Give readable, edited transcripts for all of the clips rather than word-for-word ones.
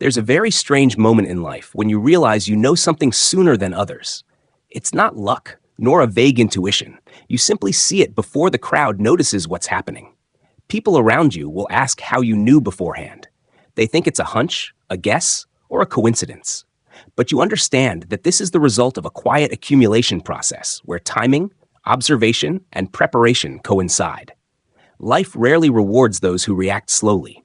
There's a very strange moment in life when you realize you know something sooner than others. It's not luck, nor a vague intuition. You simply see it before the crowd notices what's happening. People around you will ask how you knew beforehand. They think it's a hunch, a guess, or a coincidence. But you understand that this is the result of a quiet accumulation process where timing, observation, and preparation coincide. Life rarely rewards those who react slowly.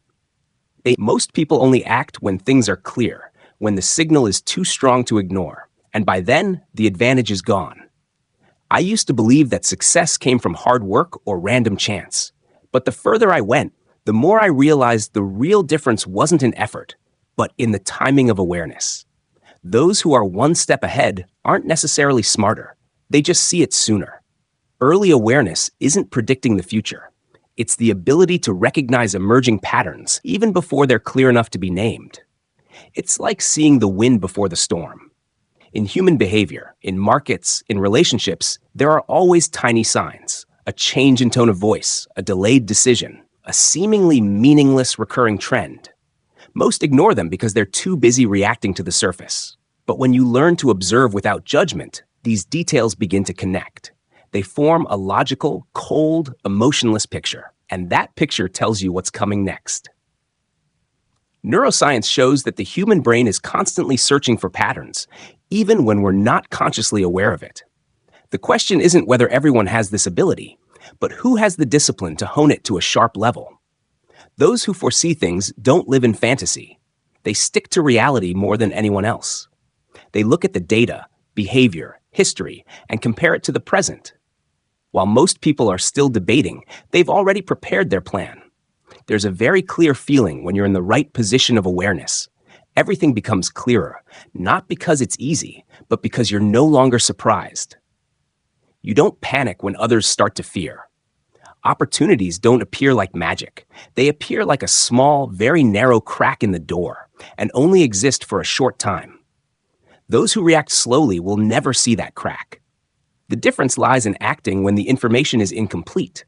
Most people only act when things are clear, when the signal is too strong to ignore, and by then, the advantage is gone. I used to believe that success came from hard work or random chance. But the further I went, the more I realized the real difference wasn't in effort, but in the timing of awareness. Those who are one step ahead aren't necessarily smarter. They just see it sooner. Early awareness isn't predicting the future. It's the ability to recognize emerging patterns even before they're clear enough to be named. It's like seeing the wind before the storm. In human behavior, in markets, in relationships, there are always tiny signs. A change in tone of voice, a delayed decision, a seemingly meaningless recurring trend. Most ignore them because they're too busy reacting to the surface. But when you learn to observe without judgment, these details begin to connect. They form a logical, cold, emotionless picture, and that picture tells you what's coming next. Neuroscience shows that the human brain is constantly searching for patterns, even when we're not consciously aware of it. The question isn't whether everyone has this ability, but who has the discipline to hone it to a sharp level. Those who foresee things don't live in fantasy. They stick to reality more than anyone else. They look at the data, behavior, history, and compare it to the present. While most people are still debating, they've already prepared their plan. There's a very clear feeling when you're in the right position of awareness. Everything becomes clearer, not because it's easy, but because you're no longer surprised. You don't panic when others start to fear. Opportunities don't appear like magic. They appear like a small, very narrow crack in the door, and only exist for a short time. Those who react slowly will never see that crack. The difference lies in acting when the information is incomplete,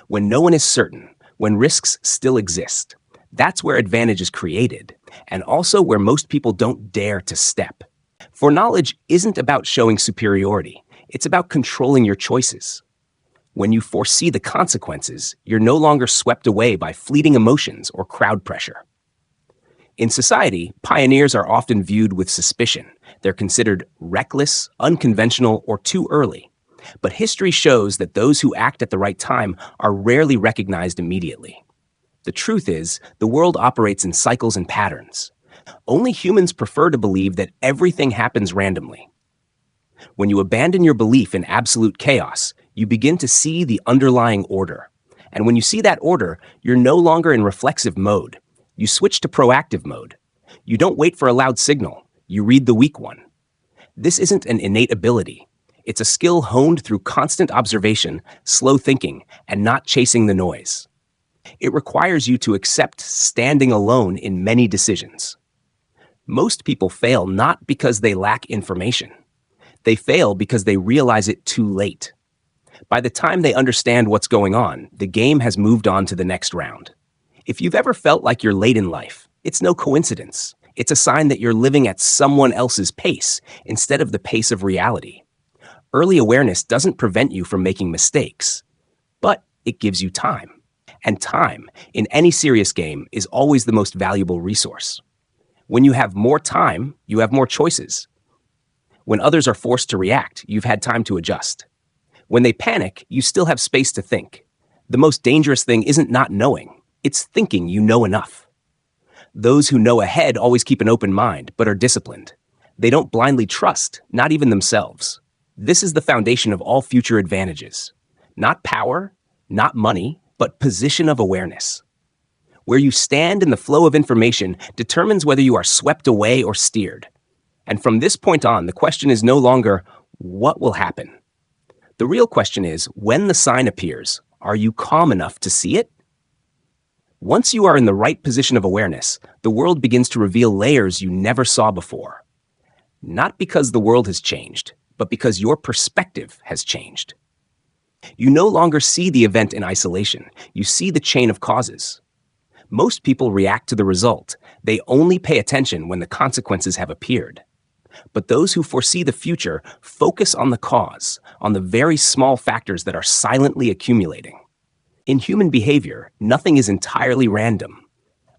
when no one is certain, when risks still exist. That's where advantage is created, and also where most people don't dare to step. For knowledge isn't about showing superiority. It's about controlling your choices. When you foresee the consequences, you're no longer swept away by fleeting emotions or crowd pressure. In society, pioneers are often viewed with suspicion. They're considered reckless, unconventional, or too early. But history shows that those who act at the right time are rarely recognized immediately. The truth is, the world operates in cycles and patterns. Only humans prefer to believe that everything happens randomly. When you abandon your belief in absolute chaos, you begin to see the underlying order. And when you see that order, you're no longer in reflexive mode. You switch to proactive mode. You don't wait for a loud signal. You read the weak one. This isn't an innate ability. It's a skill honed through constant observation, slow thinking, and not chasing the noise. It requires you to accept standing alone in many decisions. Most people fail not because they lack information. They fail because they realize it too late. By the time they understand what's going on, the game has moved on to the next round. If you've ever felt like you're late in life, it's no coincidence. It's a sign that you're living at someone else's pace instead of the pace of reality. Early awareness doesn't prevent you from making mistakes, but it gives you time. And time, in any serious game, is always the most valuable resource. When you have more time, you have more choices. When others are forced to react, you've had time to adjust. When they panic, you still have space to think. The most dangerous thing isn't not knowing. It's thinking you know enough. Those who know ahead always keep an open mind, but are disciplined. They don't blindly trust, not even themselves. This is the foundation of all future advantages. Not power, not money, but position of awareness. Where you stand in the flow of information determines whether you are swept away or steered. And from this point on, the question is no longer, what will happen? The real question is, when the sign appears, are you calm enough to see it? Once you are in the right position of awareness, the world begins to reveal layers you never saw before. Not because the world has changed, but because your perspective has changed. You no longer see the event in isolation. You see the chain of causes. Most people react to the result. They only pay attention when the consequences have appeared. But those who foresee the future focus on the cause, on the very small factors that are silently accumulating. In human behavior, nothing is entirely random.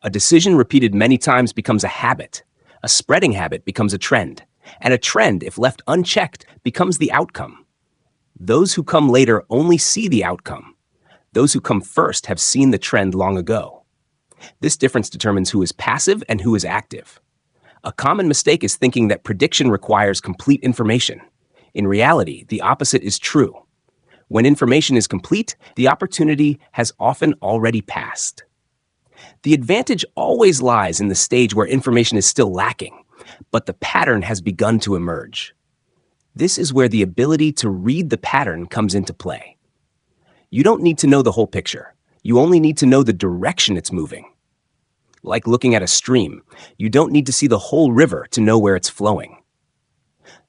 A decision repeated many times becomes a habit. A spreading habit becomes a trend. And a trend, if left unchecked, becomes the outcome. Those who come later only see the outcome. Those who come first have seen the trend long ago. This difference determines who is passive and who is active. A common mistake is thinking that prediction requires complete information. In reality, the opposite is true. When information is complete, the opportunity has often already passed. The advantage always lies in the stage where information is still lacking, but the pattern has begun to emerge. This is where the ability to read the pattern comes into play. You don't need to know the whole picture. You only need to know the direction it's moving. Like looking at a stream, you don't need to see the whole river to know where it's flowing.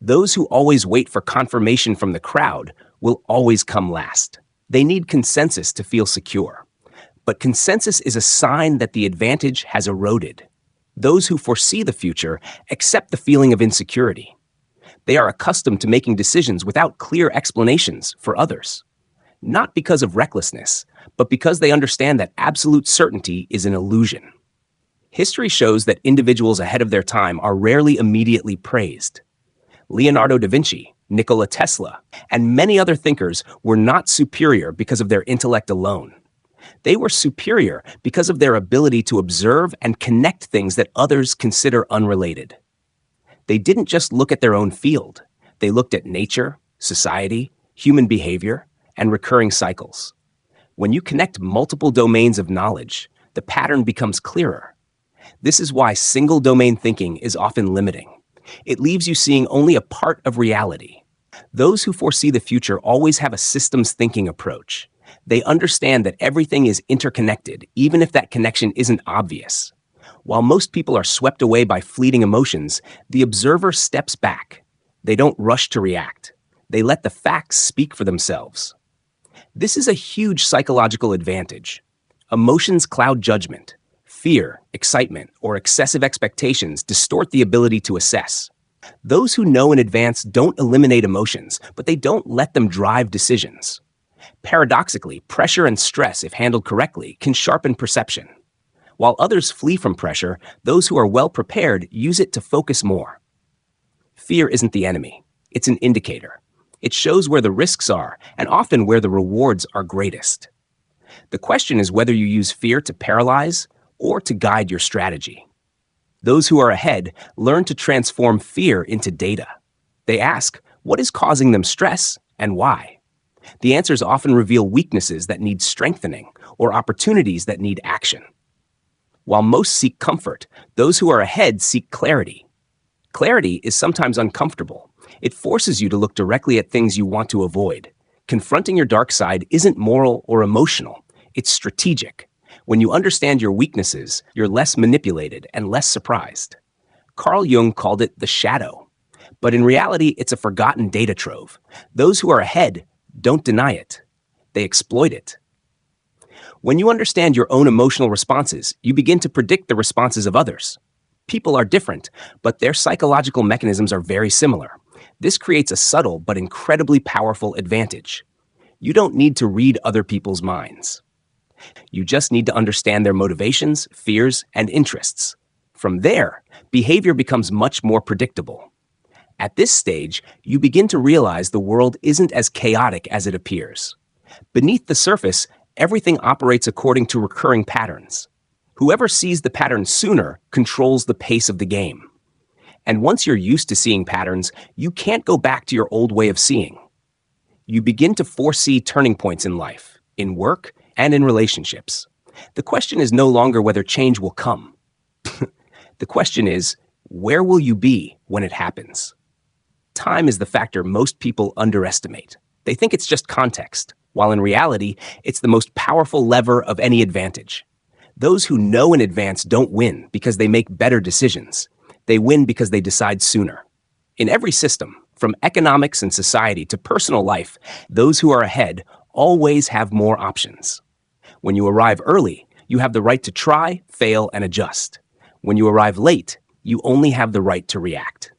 Those who always wait for confirmation from the crowd will always come last. They need consensus to feel secure. But consensus is a sign that the advantage has eroded. Those who foresee the future accept the feeling of insecurity. They are accustomed to making decisions without clear explanations for others. Not because of recklessness, but because they understand that absolute certainty is an illusion. History shows that individuals ahead of their time are rarely immediately praised. Leonardo da Vinci, Nikola Tesla, and many other thinkers were not superior because of their intellect alone. They were superior because of their ability to observe and connect things that others consider unrelated. They didn't just look at their own field. They looked at nature, society, human behavior, and recurring cycles. When you connect multiple domains of knowledge, the pattern becomes clearer. This is why single-domain thinking is often limiting. It leaves you seeing only a part of reality. Those who foresee the future always have a systems thinking approach. They understand that everything is interconnected, even if that connection isn't obvious. While most people are swept away by fleeting emotions, the observer steps back. They don't rush to react. They let the facts speak for themselves. This is a huge psychological advantage. Emotions cloud judgment. Fear, excitement, or excessive expectations distort the ability to assess. Those who know in advance don't eliminate emotions, but they don't let them drive decisions. Paradoxically, pressure and stress, if handled correctly, can sharpen perception. While others flee from pressure, those who are well prepared use it to focus more. Fear isn't the enemy. It's an indicator. It shows where the risks are, and often where the rewards are greatest. The question is whether you use fear to paralyze or to guide your strategy. Those who are ahead learn to transform fear into data. They ask, what is causing them stress and why? The answers often reveal weaknesses that need strengthening or opportunities that need action. While most seek comfort, those who are ahead seek clarity. Clarity is sometimes uncomfortable. It forces you to look directly at things you want to avoid. Confronting your dark side isn't moral or emotional. It's strategic. When you understand your weaknesses, you're less manipulated and less surprised. Carl Jung called it the shadow. But in reality, it's a forgotten data trove. Those who are ahead don't deny it. They exploit it. When you understand your own emotional responses, you begin to predict the responses of others. People are different, but their psychological mechanisms are very similar. This creates a subtle but incredibly powerful advantage. You don't need to read other people's minds. You just need to understand their motivations, fears, and interests. From there, behavior becomes much more predictable. At this stage, you begin to realize the world isn't as chaotic as it appears. Beneath the surface, everything operates according to recurring patterns. Whoever sees the pattern sooner controls the pace of the game. And once you're used to seeing patterns, you can't go back to your old way of seeing. You begin to foresee turning points in life, in work, and in relationships. The question is no longer whether change will come. The question is, where will you be when it happens? Time is the factor most people underestimate. They think it's just context, while in reality, it's the most powerful lever of any advantage. Those who know in advance don't win because they make better decisions. They win because they decide sooner. In every system, from economics and society to personal life, those who are ahead always have more options. When you arrive early, You have the right to try, fail, and adjust. When you arrive late, you only have the right to react.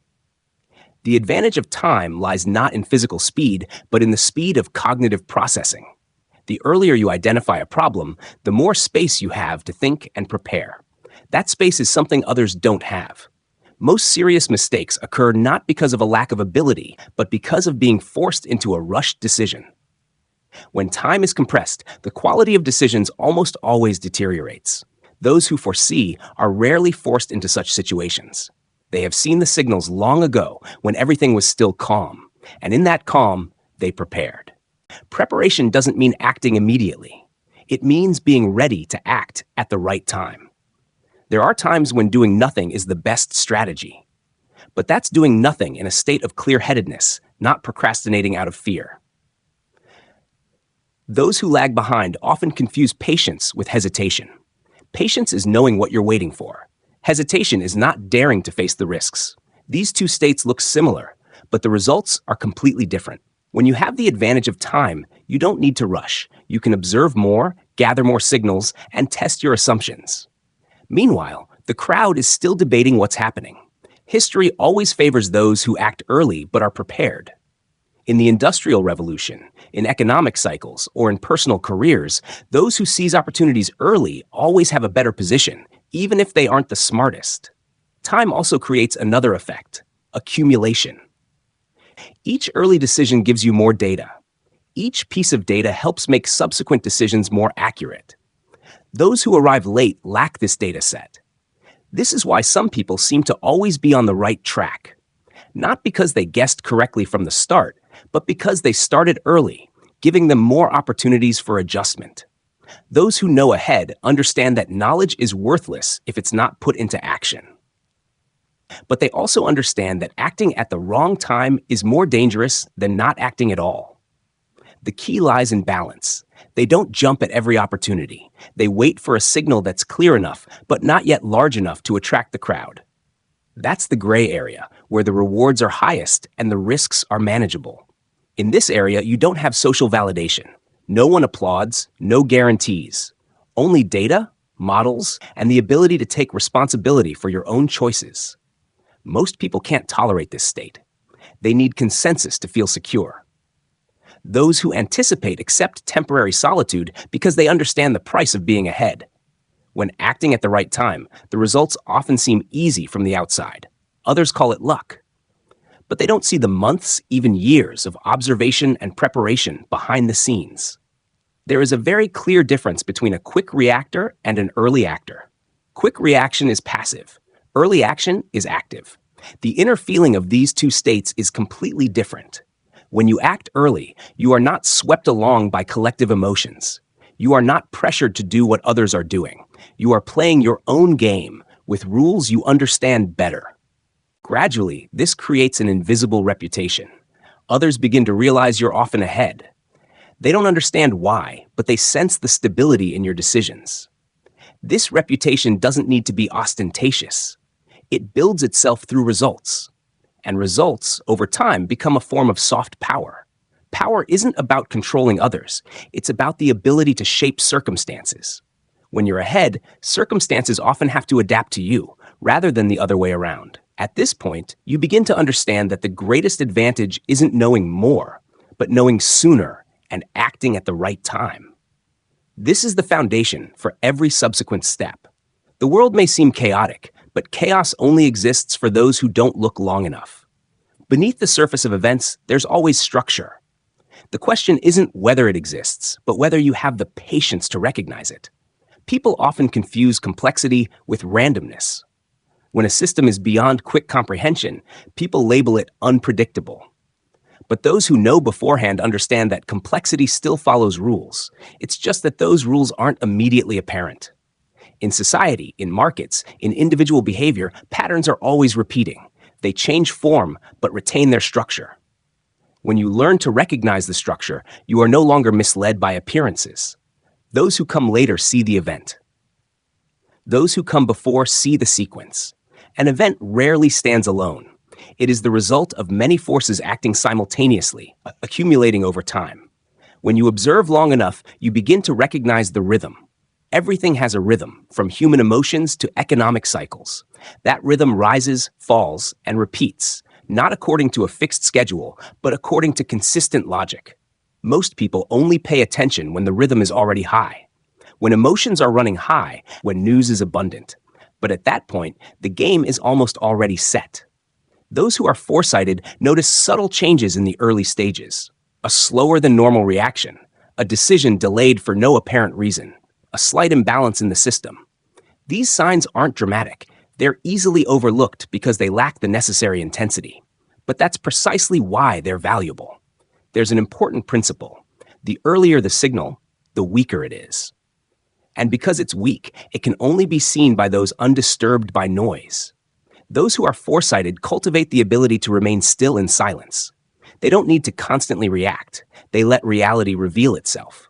The advantage of time lies not in physical speed, but in the speed of cognitive processing. The earlier you identify a problem, the more space you have to think and prepare. That space is something others don't have. Most serious mistakes occur not because of a lack of ability, but because of being forced into a rushed decision. When time is compressed, the quality of decisions almost always deteriorates. Those who foresee are rarely forced into such situations. They have seen the signals long ago when everything was still calm, and in that calm, they prepared. Preparation doesn't mean acting immediately. It means being ready to act at the right time. There are times when doing nothing is the best strategy. But that's doing nothing in a state of clear-headedness, not procrastinating out of fear. Those who lag behind often confuse patience with hesitation. Patience is knowing what you're waiting for. Hesitation is not daring to face the risks. These two states look similar, but the results are completely different. When you have the advantage of time, you don't need to rush. You can observe more, gather more signals, and test your assumptions. Meanwhile, the crowd is still debating what's happening. History always favors those who act early but are prepared. In the Industrial Revolution, in economic cycles, or in personal careers, those who seize opportunities early always have a better position, even if they aren't the smartest. Time also creates another effect: accumulation. Each early decision gives you more data. Each piece of data helps make subsequent decisions more accurate. Those who arrive late lack this data set. This is why some people seem to always be on the right track. Not because they guessed correctly from the start, but because they started early, giving them more opportunities for adjustment. Those who know ahead understand that knowledge is worthless if it's not put into action. But they also understand that acting at the wrong time is more dangerous than not acting at all. The key lies in balance. They don't jump at every opportunity. They wait for a signal that's clear enough, but not yet large enough to attract the crowd. That's the gray area, where the rewards are highest and the risks are manageable. In this area, you don't have social validation. No one applauds, no guarantees. Only data, models, and the ability to take responsibility for your own choices. Most people can't tolerate this state. They need consensus to feel secure. Those who anticipate accept temporary solitude because they understand the price of being ahead. When acting at the right time, the results often seem easy from the outside. Others call it luck. But they don't see the months, even years, of observation and preparation behind the scenes. There is a very clear difference between a quick reactor and an early actor. Quick reaction is passive. Early action is active. The inner feeling of these two states is completely different. When you act early, you are not swept along by collective emotions. You are not pressured to do what others are doing. You are playing your own game with rules you understand better. Gradually, this creates an invisible reputation. Others begin to realize you're often ahead. They don't understand why, but they sense the stability in your decisions. This reputation doesn't need to be ostentatious. It builds itself through results. And results, over time, become a form of soft power. Power isn't about controlling others. It's about the ability to shape circumstances. When you're ahead, circumstances often have to adapt to you, rather than the other way around. At this point, you begin to understand that the greatest advantage isn't knowing more, but knowing sooner and acting at the right time. This is the foundation for every subsequent step. The world may seem chaotic, but chaos only exists for those who don't look long enough. Beneath the surface of events, there's always structure. The question isn't whether it exists, but whether you have the patience to recognize it. People often confuse complexity with randomness. When a system is beyond quick comprehension, people label it unpredictable. But those who know beforehand understand that complexity still follows rules. It's just that those rules aren't immediately apparent. In society, in markets, in individual behavior, patterns are always repeating. They change form, but retain their structure. When you learn to recognize the structure, you are no longer misled by appearances. Those who come later see the event. Those who come before see the sequence. An event rarely stands alone. It is the result of many forces acting simultaneously, accumulating over time. When you observe long enough, you begin to recognize the rhythm. Everything has a rhythm, from human emotions to economic cycles. That rhythm rises, falls, and repeats, not according to a fixed schedule, but according to consistent logic. Most people only pay attention when the rhythm is already high, when emotions are running high, when news is abundant. But at that point, the game is almost already set. Those who are foresighted notice subtle changes in the early stages: a slower than normal reaction, a decision delayed for no apparent reason, a slight imbalance in the system. These signs aren't dramatic. They're easily overlooked because they lack the necessary intensity. But that's precisely why they're valuable. There's an important principle. The earlier the signal, the weaker it is. And because it's weak, it can only be seen by those undisturbed by noise. Those who are foresighted cultivate the ability to remain still in silence. They don't need to constantly react. They let reality reveal itself.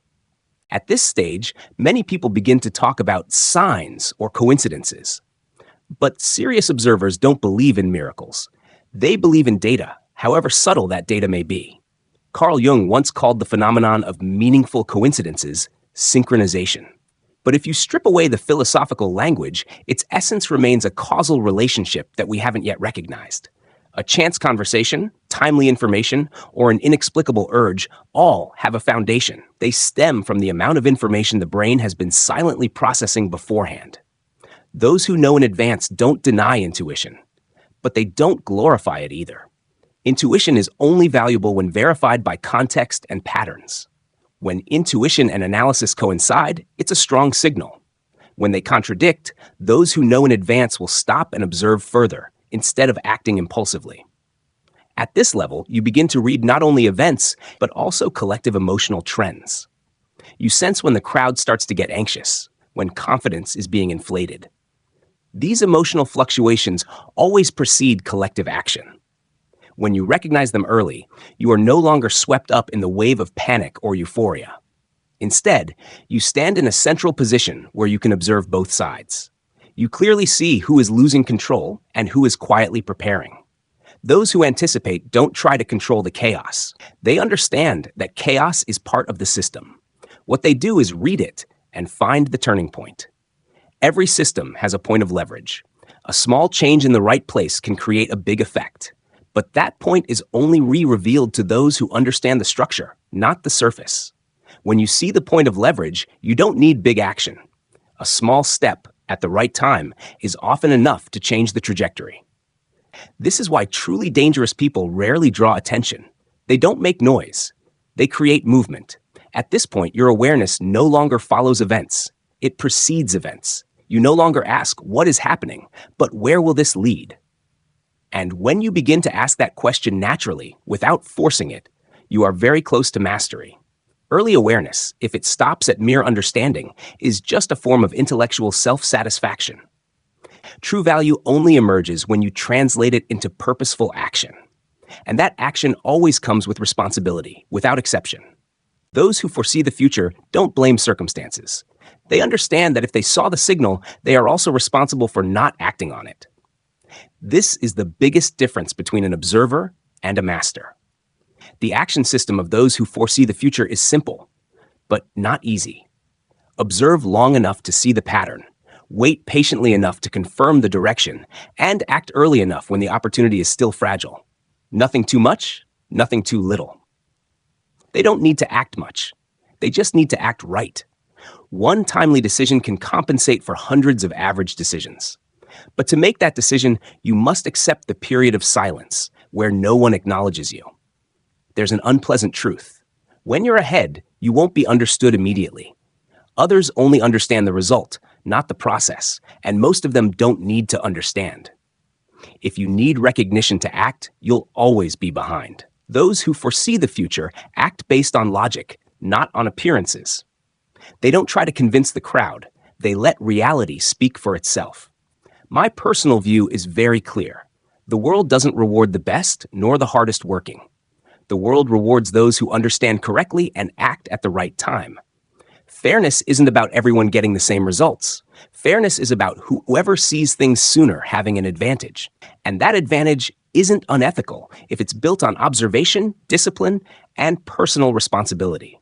At this stage, many people begin to talk about signs or coincidences. But serious observers don't believe in miracles. They believe in data, however subtle that data may be. Carl Jung once called the phenomenon of meaningful coincidences synchronization. But if you strip away the philosophical language, its essence remains a causal relationship that we haven't yet recognized. A chance conversation, timely information, or an inexplicable urge all have a foundation. They stem from the amount of information the brain has been silently processing beforehand. Those who know in advance don't deny intuition, but they don't glorify it either. Intuition is only valuable when verified by context and patterns. When intuition and analysis coincide, it's a strong signal. When they contradict, those who know in advance will stop and observe further, instead of acting impulsively. At this level, you begin to read not only events, but also collective emotional trends. You sense when the crowd starts to get anxious, when confidence is being inflated. These emotional fluctuations always precede collective action. When you recognize them early, you are no longer swept up in the wave of panic or euphoria. Instead, you stand in a central position where you can observe both sides. You clearly see who is losing control and who is quietly preparing. Those who anticipate don't try to control the chaos. They understand that chaos is part of the system. What they do is read it and find the turning point. Every system has a point of leverage. A small change in the right place can create a big effect. But that point is only revealed to those who understand the structure, not the surface. When you see the point of leverage, you don't need big action. A small step at the right time is often enough to change the trajectory. This is why truly dangerous people rarely draw attention. They don't make noise. They create movement. At this point, your awareness no longer follows events. It precedes events. You no longer ask, what is happening, but where will this lead? And when you begin to ask that question naturally, without forcing it, you are very close to mastery. Early awareness, if it stops at mere understanding, is just a form of intellectual self-satisfaction. True value only emerges when you translate it into purposeful action. And that action always comes with responsibility, without exception. Those who foresee the future don't blame circumstances. They understand that if they saw the signal, they are also responsible for not acting on it. This is the biggest difference between an observer and a master. The action system of those who foresee the future is simple, but not easy. Observe long enough to see the pattern, wait patiently enough to confirm the direction, and act early enough when the opportunity is still fragile. Nothing too much, nothing too little. They don't need to act much. They just need to act right. One timely decision can compensate for hundreds of average decisions. But to make that decision, you must accept the period of silence, where no one acknowledges you. There's an unpleasant truth. When you're ahead, you won't be understood immediately. Others only understand the result, not the process, and most of them don't need to understand. If you need recognition to act, you'll always be behind. Those who foresee the future act based on logic, not on appearances. They don't try to convince the crowd. They let reality speak for itself. My personal view is very clear. The world doesn't reward the best nor the hardest working. The world rewards those who understand correctly and act at the right time. Fairness isn't about everyone getting the same results. Fairness is about whoever sees things sooner having an advantage. And that advantage isn't unethical if it's built on observation, discipline, and personal responsibility.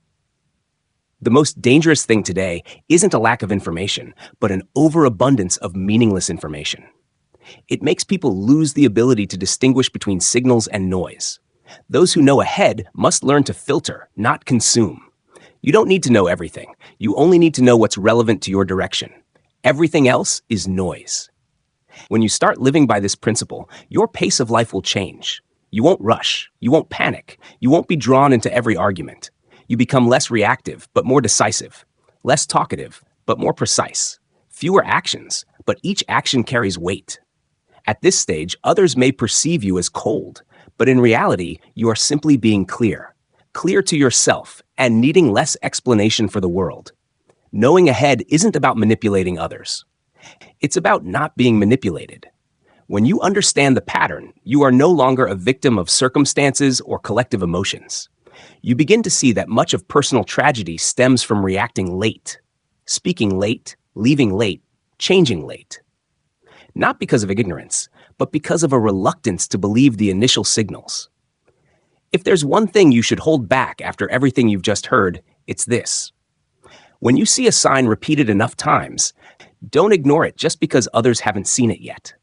The most dangerous thing today isn't a lack of information, but an overabundance of meaningless information. It makes people lose the ability to distinguish between signals and noise. Those who know ahead must learn to filter, not consume. You don't need to know everything. You only need to know what's relevant to your direction. Everything else is noise. When you start living by this principle, your pace of life will change. You won't rush. You won't panic. You won't be drawn into every argument. You become less reactive, but more decisive. Less talkative, but more precise. Fewer actions, but each action carries weight. At this stage, others may perceive you as cold, but in reality, you are simply being clear. Clear to yourself and needing less explanation for the world. Knowing ahead isn't about manipulating others. It's about not being manipulated. When you understand the pattern, you are no longer a victim of circumstances or collective emotions. You begin to see that much of personal tragedy stems from reacting late, speaking late, leaving late, changing late. Not because of ignorance, but because of a reluctance to believe the initial signals. If there's one thing you should hold back after everything you've just heard, it's this. When you see a sign repeated enough times, don't ignore it just because others haven't seen it yet.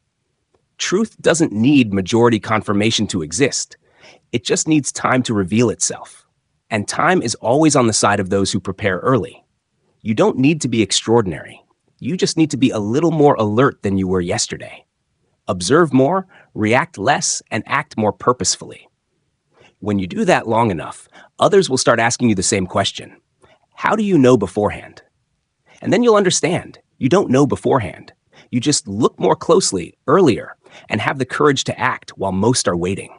Truth doesn't need majority confirmation to exist. It just needs time to reveal itself. And time is always on the side of those who prepare early. You don't need to be extraordinary. You just need to be a little more alert than you were yesterday. Observe more, react less, and act more purposefully. When you do that long enough, others will start asking you the same question. How do you know beforehand? And then you'll understand. You don't know beforehand. You just look more closely, earlier, and have the courage to act while most are waiting.